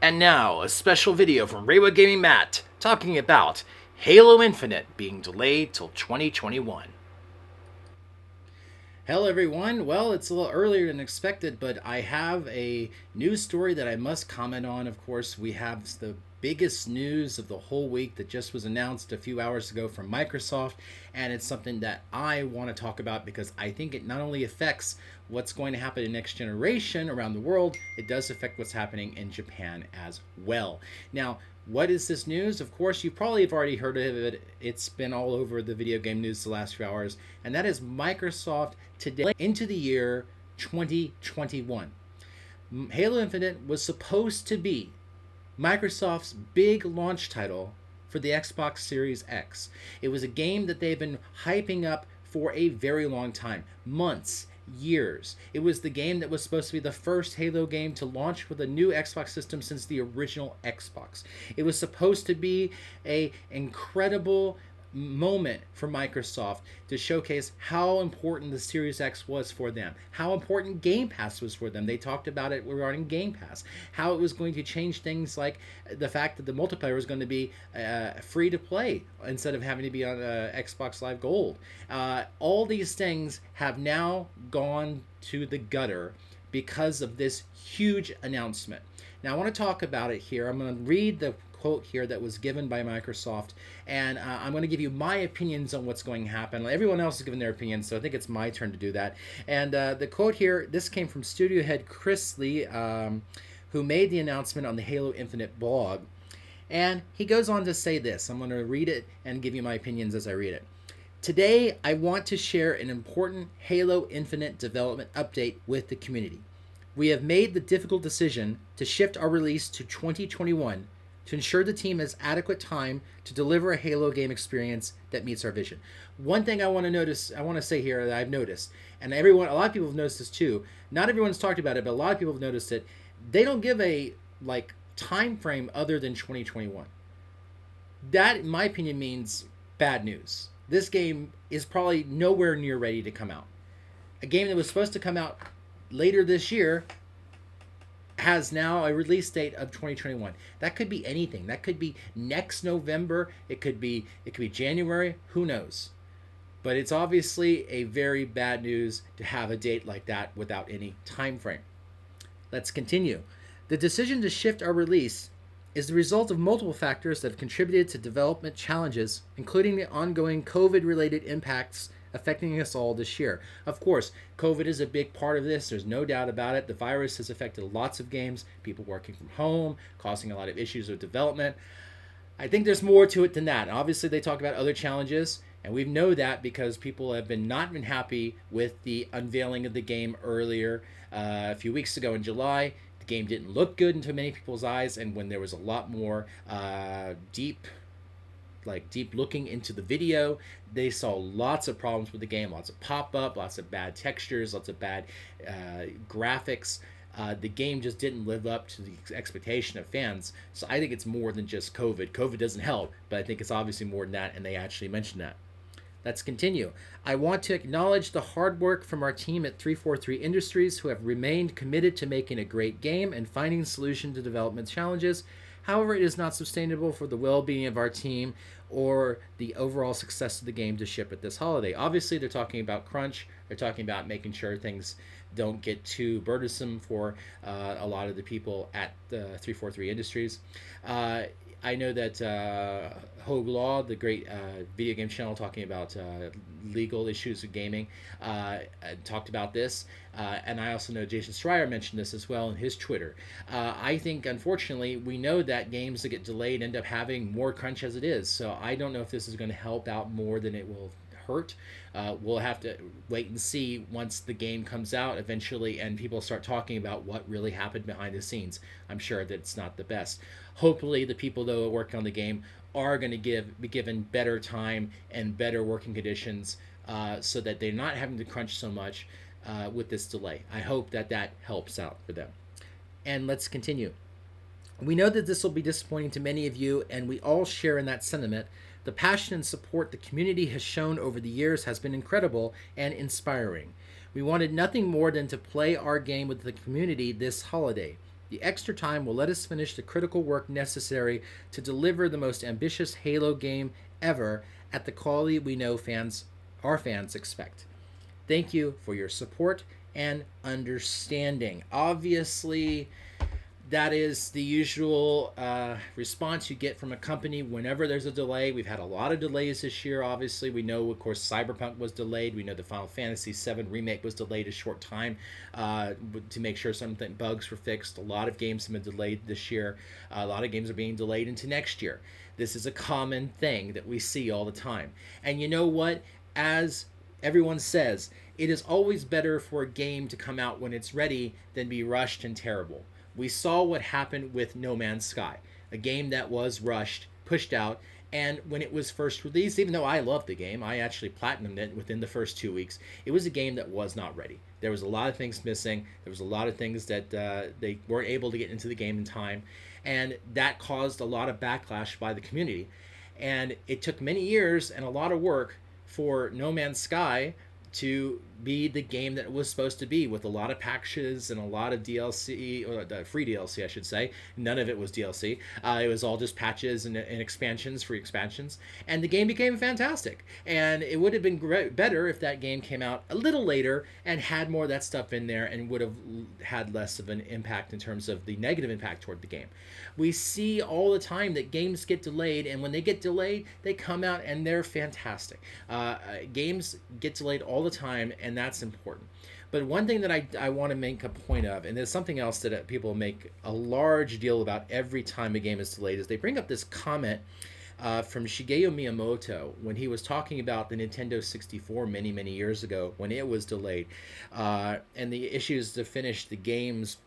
And now, a special video from Reiwa Gaming Matt talking about Halo Infinite being delayed till 2021. Hello everyone. Well, it's a little earlier than expected, but I have a news story that I must comment on. Of course, we have the biggest news of the whole week that just was announced a few hours ago from Microsoft, and it's something that I want to talk about because I think it not only affects what's going to happen in next generation around the world, it does affect what's happening in Japan as well. Now, what is this news? Of course, you probably have already heard of it. It's been all over the video game news the last few hours, and that is Microsoft today into the year 2021. Halo Infinite was supposed to be Microsoft's big launch title for the Xbox Series X. It was a game that they've been hyping up for a very long time, months, years. It was the game that was supposed to be the first Halo game to launch with a new Xbox system since the original Xbox. It was supposed to be a incredible moment for Microsoft to showcase how important the Series X was for them, how important Game Pass was for them. They talked about it regarding Game Pass, how it was going to change things like the fact that the multiplayer was going to be free to play instead of having to be on Xbox Live Gold. All these things have now gone to the gutter because of this huge announcement. Now I want to talk about it here. I'm going to read the quote here that was given by Microsoft, and I'm going to give you my opinions on what's going to happen. Everyone else has given their opinions, so I think it's my turn to do that. And the quote here, this came from studio head Chris Lee, who made the announcement on the Halo Infinite blog. And he goes on to say this. I'm going to read it and give you my opinions as I read it. Today, I want to share an important Halo Infinite development update with the community. We have made the difficult decision to shift our release to 2021 to ensure the team has adequate time to deliver a Halo game experience that meets our vision. One thing I want to say here that I've noticed, and a lot of people have noticed this too. Not everyone's talked about it, but a lot of people have noticed it. They don't give a time frame other than 2021. That, in my opinion, means bad news. This game is probably nowhere near ready to come out. A game that was supposed to come out later this year has now a release date of 2021. That could be anything. That could be next November. It could be January. Who knows? But it's obviously a very bad news to have a date like that without any time frame. Let's continue. The decision to shift our release is the result of multiple factors that have contributed to development challenges, including the ongoing COVID-related impacts affecting us all this year. Of course, COVID is a big part of this. There's no doubt about it. The virus has affected lots of games, people working from home, causing a lot of issues with development. I think there's more to it than that. Obviously, they talk about other challenges, and we know that because people have not been happy with the unveiling of the game earlier a few weeks ago in July. The game didn't look good into many people's eyes, and when there was a lot more deep looking into the video, they saw lots of problems with the game, lots of pop-up, lots of bad textures, lots of bad graphics. The game just didn't live up to the expectation of fans. So I think it's more than just COVID. COVID doesn't help, but I think it's obviously more than that, and they actually mentioned that. Let's continue. I want to acknowledge the hard work from our team at 343 Industries, who have remained committed to making a great game and finding solutions to development challenges. However, it is not sustainable for the well-being of our team or the overall success of the game to ship at this holiday. Obviously, they're talking about crunch. They're talking about making sure things don't get too burdensome for a lot of the people at 343 Industries. I know that Hogue Law, the great video game channel talking about legal issues of gaming, talked about this. And I also know Jason Schreier mentioned this as well in his Twitter. I think, unfortunately, we know that games that get delayed end up having more crunch as it is. So I don't know if this is going to help out more than it will hurt. We'll have to wait and see once the game comes out eventually and people start talking about what really happened behind the scenes. I'm sure that it's not the best. Hopefully the people that are working on the game are going to be given better time and better working conditions so that they're not having to crunch so much with this delay. I hope that helps out for them. And let's continue. We know that this will be disappointing to many of you, and we all share in that sentiment. The passion and support the community has shown over the years has been incredible and inspiring. We wanted nothing more than to play our game with the community this holiday. The extra time will let us finish the critical work necessary to deliver the most ambitious Halo game ever at the quality we know our fans expect. Thank you for your support and understanding. Obviously, that is the usual response you get from a company whenever there's a delay. We've had a lot of delays this year, obviously. We know, of course, Cyberpunk was delayed. We know the Final Fantasy VII Remake was delayed a short time to make sure some bugs were fixed. A lot of games have been delayed this year. A lot of games are being delayed into next year. This is a common thing that we see all the time. And you know what? As everyone says, it is always better for a game to come out when it's ready than be rushed and terrible. We saw what happened with No Man's Sky, a game that was rushed, pushed out, and when it was first released, even though I loved the game, I actually platinumed it within the first 2 weeks, it was a game that was not ready. There was a lot of things missing. There was a lot of things that they weren't able to get into the game in time, and that caused a lot of backlash by the community. And it took many years and a lot of work for No Man's Sky to be the game that it was supposed to be, with a lot of patches and a lot of DLC, or free DLC, I should say. None of it was DLC. It was all just patches and expansions, free expansions. And the game became fantastic. And it would have been better if that game came out a little later and had more of that stuff in there and would have had less of an impact in terms of the negative impact toward the game. We see all the time that games get delayed, and when they get delayed, they come out and they're fantastic. Games get delayed all the time, and that's important. But one thing that I want to make a point of, and there's something else that people make a large deal about every time a game is delayed, is they bring up this comment from Shigeru Miyamoto when he was talking about the Nintendo 64 many, many years ago when it was delayed, and the issues to finish the games,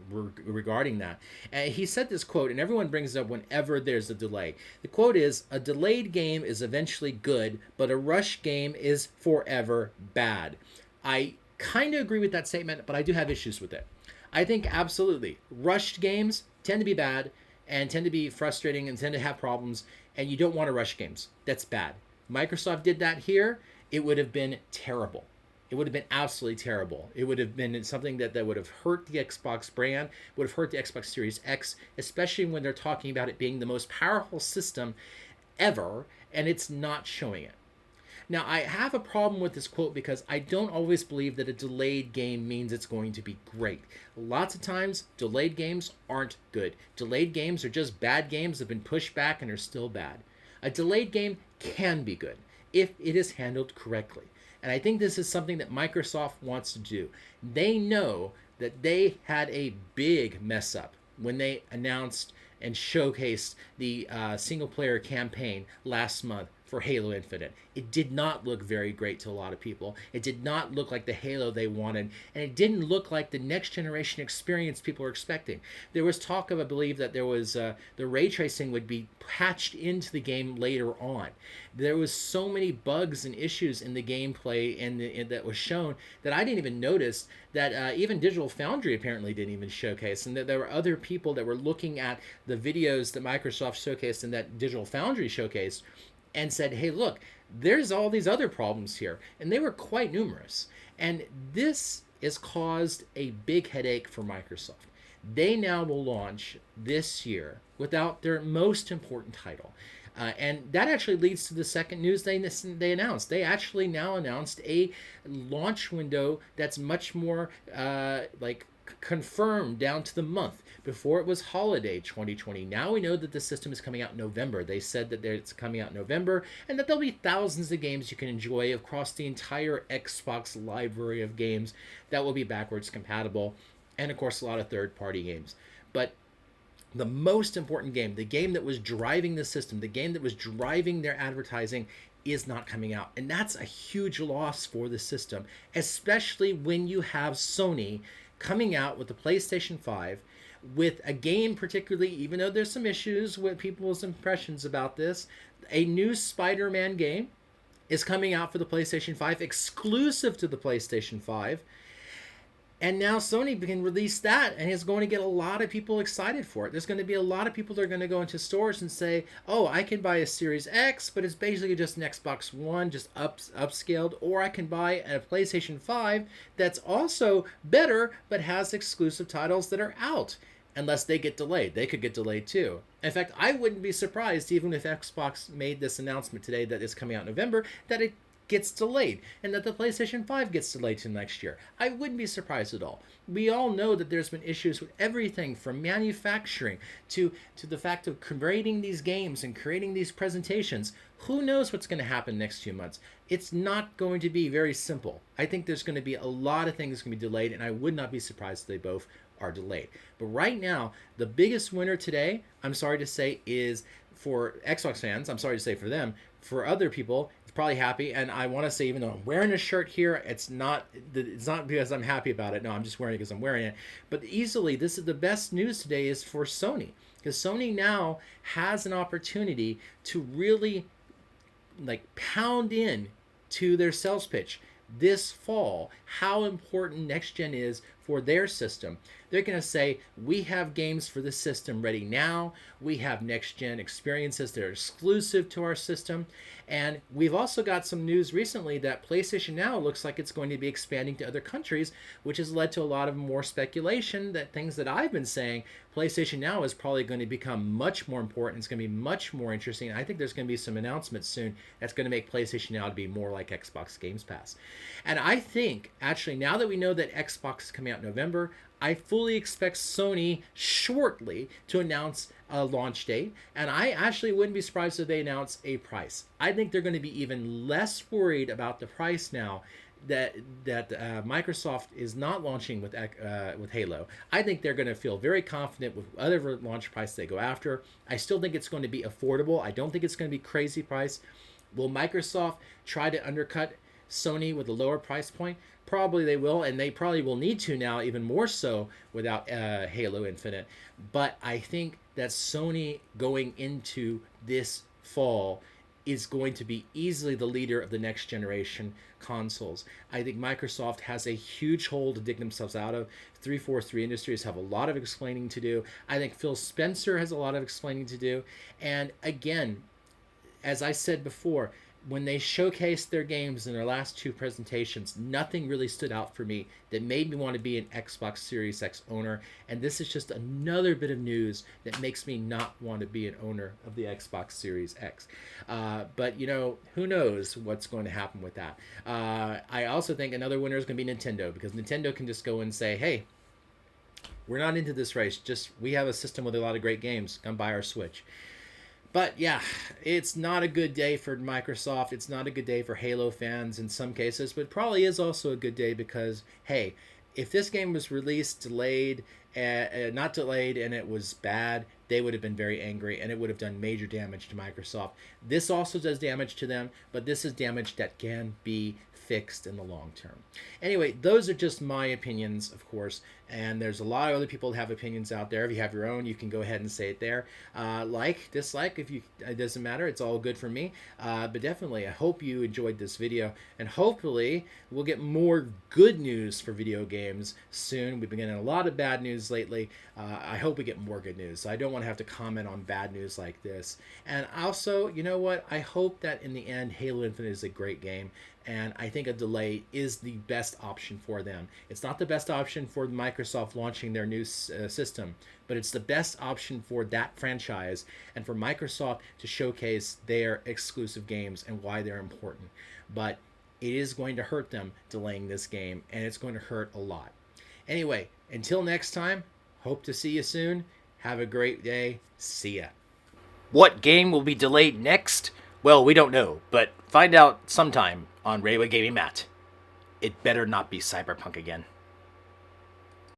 regarding that. And he said this quote, and everyone brings it up whenever there's a delay. The quote is, "A delayed game is eventually good, but a rushed game is forever bad." I kind of agree with that statement, but I do have issues with it. I think absolutely rushed games tend to be bad and tend to be frustrating and tend to have problems, and you don't want to rush games. That's bad. Microsoft did that here. It would have been terrible. It would have been absolutely terrible. It would have been something that would have hurt the Xbox brand, would have hurt the Xbox Series X, especially when they're talking about it being the most powerful system ever, and it's not showing it. Now, I have a problem with this quote because I don't always believe that a delayed game means it's going to be great. Lots of times, delayed games aren't good. Delayed games are just bad games that have been pushed back and are still bad. A delayed game can be good if it is handled correctly. And I think this is something that Microsoft wants to do. They know that they had a big mess up when they announced and showcased the single-player campaign last month for Halo Infinite. It did not look very great to a lot of people. It did not look like the Halo they wanted, and it didn't look like the next generation experience people were expecting. There was talk of, I believe, that there was the ray tracing would be patched into the game later on. There was so many bugs and issues in the gameplay and that was shown that I didn't even notice, that even Digital Foundry apparently didn't even showcase, and that there were other people that were looking at the videos that Microsoft showcased and that Digital Foundry showcased and said, hey, look, there's all these other problems here. And they were quite numerous. And this has caused a big headache for Microsoft. They now will launch this year without their most important title. And that actually leads to the second news they announced. They actually now announced a launch window that's much more confirmed down to the month. Before it was holiday 2020. Now we know that the system is coming out in November. They said that it's coming out in November and that there'll be thousands of games you can enjoy across the entire Xbox library of games that will be backwards compatible, and of course a lot of third-party games. But the most important game, the game that was driving the system, the game that was driving their advertising, is not coming out. And that's a huge loss for the system, especially when you have Sony coming out with the PlayStation 5 with a game, particularly, even though there's some issues with people's impressions about this, a new Spider-Man game is coming out for the PlayStation 5, exclusive to the PlayStation 5. And now Sony can release that, and it's going to get a lot of people excited for it. There's going to be a lot of people that are going to go into stores and say, "Oh, I can buy a Series X, but it's basically just an Xbox One, just upscaled, or I can buy a PlayStation 5 that's also better but has exclusive titles that are out." Unless they get delayed. They could get delayed too. In fact, I wouldn't be surprised even if Xbox made this announcement today that is coming out in November that it gets delayed and that the PlayStation 5 gets delayed to next year. I wouldn't be surprised at all. We all know that there's been issues with everything from manufacturing to the fact of creating these games and creating these presentations. Who knows what's going to happen next few months? It's not going to be very simple. I think there's going to be a lot of things going to be delayed, and I would not be surprised if they both are delayed. But right now, the biggest winner today, I'm sorry to say, is for Xbox fans. I'm sorry to say for them. For other people, it's probably happy. And I want to say, even though I'm wearing a shirt here, it's not because I'm happy about it. No, I'm just wearing it because I'm wearing it. But easily, this is the best news today is for Sony, because Sony now has an opportunity to really pound in to their sales pitch this fall how important next gen is for their system. They're going to say, we have games for this system ready now. We have next gen experiences that are exclusive to our system. And we've also got some news recently that PlayStation Now looks like it's going to be expanding to other countries, which has led to a lot of more speculation that things that I've been saying, PlayStation Now is probably going to become much more important. It's going to be much more interesting. I think there's going to be some announcements soon that's going to make PlayStation Now to be more like Xbox Games Pass. And I think, actually, now that we know that Xbox is coming out in November, I fully expect Sony shortly to announce a launch date, and I actually wouldn't be surprised if they announce a price. I think they're going to be even less worried about the price now that Microsoft is not launching with Halo. I think they're going to feel very confident with whatever launch price they go after. I still think it's going to be affordable. I don't think it's going to be crazy price. Will Microsoft try to undercut Sony with a lower price point? Probably they will, and they probably will need to now even more so without Halo Infinite. But I think that Sony going into this fall is going to be easily the leader of the next generation consoles. I think Microsoft has a huge hole to dig themselves out of. 343 Industries have a lot of explaining to do. I think Phil Spencer has a lot of explaining to do. And again, as I said before, when they showcased their games in their last two presentations, nothing really stood out for me that made me want to be an Xbox Series X owner. And this is just another bit of news that makes me not want to be an owner of the Xbox Series X. But, who knows what's going to happen with that. I also think another winner is going to be Nintendo, because Nintendo can just go and say, hey, we're not into this race. We have a system with a lot of great games. Come buy our Switch. But yeah, it's not a good day for Microsoft. It's not a good day for Halo fans in some cases, but it probably is also a good day because, hey, if this game was released delayed, not delayed, and it was bad, they would have been very angry, and it would have done major damage to Microsoft. This also does damage to them, but this is damage that can be fixed in the long term. Anyway, those are just my opinions, of course, and there's a lot of other people that have opinions out there. If you have your own, you can go ahead and say it there. Dislike, it doesn't matter. It's all good for me. But definitely, I hope you enjoyed this video, and hopefully we'll get more good news for video games soon. We've been getting a lot of bad news lately. I hope we get more good news. So I don't want to have to comment on bad news like this. And also, you know what? I hope that in the end, Halo Infinite is a great game. And I think a delay is the best option for them. It's not the best option for Microsoft launching their new system, but it's the best option for that franchise and for Microsoft to showcase their exclusive games and why they're important. But it is going to hurt them delaying this game, and it's going to hurt a lot. Anyway, until next time, hope to see you soon. Have a great day. See ya. What game will be delayed next? Well, we don't know, but find out sometime on Railway Gaming Matt. It better not be Cyberpunk again.